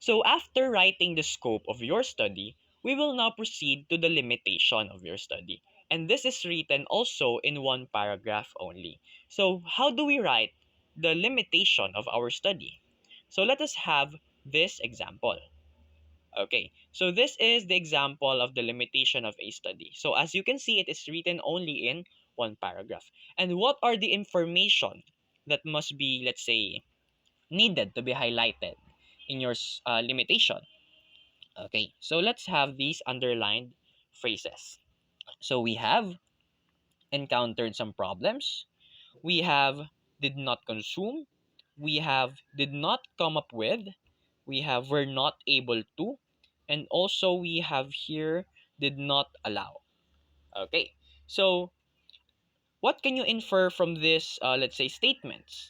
So after writing the scope of your study, we will now proceed to the limitation of your study. And this is written also in one paragraph only. So how do we write the limitation of our study? So let us have this example. Okay, so this is the example of the limitation of a study. So as you can see, it is written only in one paragraph. And what are the information that must be, let's say, needed to be highlighted in your limitation? Okay, so let's have these underlined phrases. So we have encountered some problems. We have did not consume. We have did not come up with. We have were not able to. And also we have here did not allow. Okay, so what can you infer from this, let's say, statements?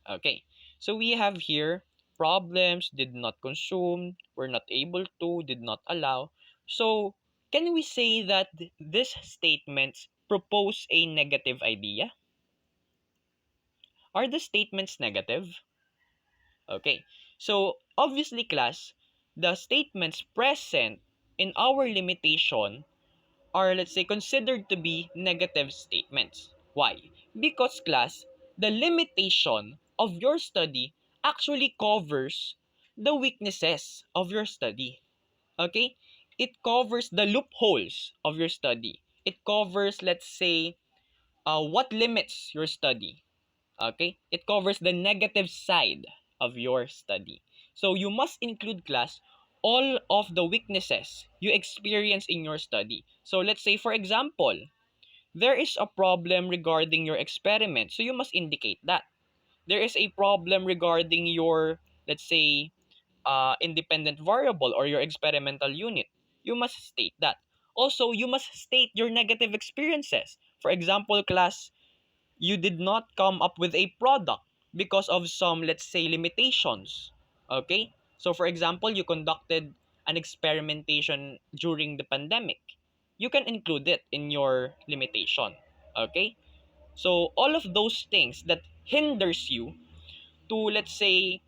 Okay, so we have here problems, did not consume, were not able to, did not allow. So can we say that these statements propose a negative idea? Are the statements negative? Okay, so obviously, class, the statements present in our limitation are, let's say, considered to be negative statements. Why? Because, class, the limitation of your study actually covers the weaknesses of your study. Okay? It covers the loopholes of your study. It covers, let's say, what limits your study. Okay? It covers the negative side of your study. So you must include, class, all of the weaknesses you experience in your study. So let's say, for example, there is a problem regarding your experiment. So you must indicate that. There is a problem regarding your, let's say, independent variable or your experimental unit. You must state that. Also, you must state your negative experiences. For example, class, you did not come up with a product because of some, let's say, limitations. Okay, so for example, you conducted an experimentation during the pandemic. You can include it in your limitation. Okay, so all of those things that hinders you to, let's say,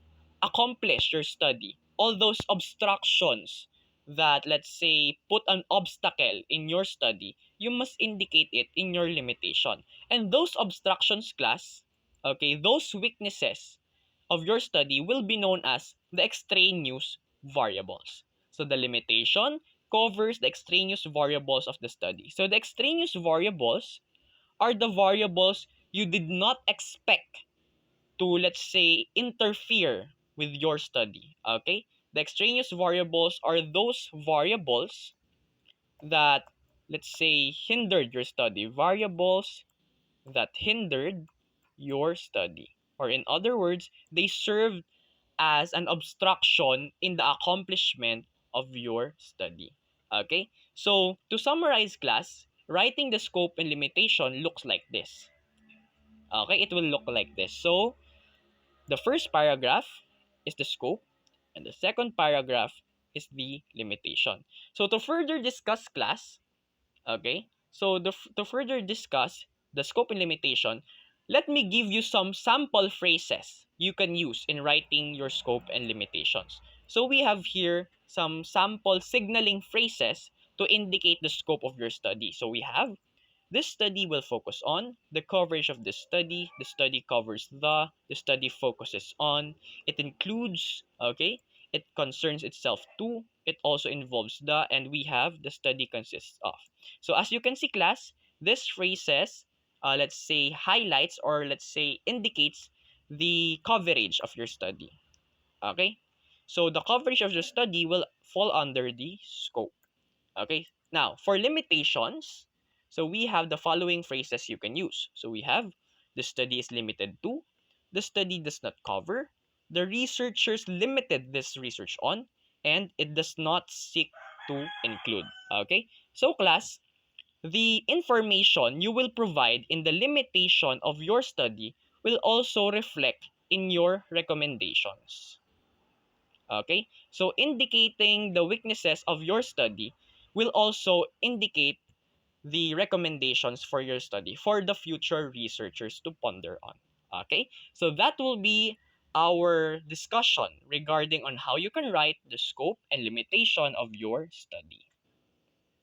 accomplish your study, all those obstructions that, let's say, put an obstacle in your study, you must indicate it in your limitation. And those obstructions, class, okay, those weaknesses of your study will be known as the extraneous variables. So the limitation covers the extraneous variables of the study. So the extraneous variables are the variables you did not expect to, let's say, interfere with your study. Okay, the extraneous variables are those variables that, let's say, hindered your study, variables that hindered your study, or in other words, they served as an obstruction in the accomplishment of your study. Okay, so to summarize, class, writing the scope and limitation looks like this. Okay, it will look like this. So the first paragraph is the scope, and the second paragraph is the limitation. So to further discuss, class, okay, so to further discuss the scope and limitation, let me give you some sample phrases you can use in writing your scope and limitations. So we have here some sample signaling phrases to indicate the scope of your study. So we have, this study will focus on the coverage of the study covers the study focuses on, it includes, okay, it concerns itself to, it also involves the, and we have the study consists of. So as you can see, class, this phrases, let's say, highlights or, let's say, indicates the coverage of your study. Okay, so the coverage of the study will fall under the scope. Okay, now for limitations, so we have the following phrases you can use. So we have, the study is limited to, the study does not cover, the researchers limited this research on, and it does not seek to include. Okay, so class, the information you will provide in the limitation of your study will also reflect in your recommendations. Okay, so indicating the weaknesses of your study will also indicate the recommendations for your study for the future researchers to ponder on. Okay, so that will be our discussion regarding on how you can write the scope and limitation of your study.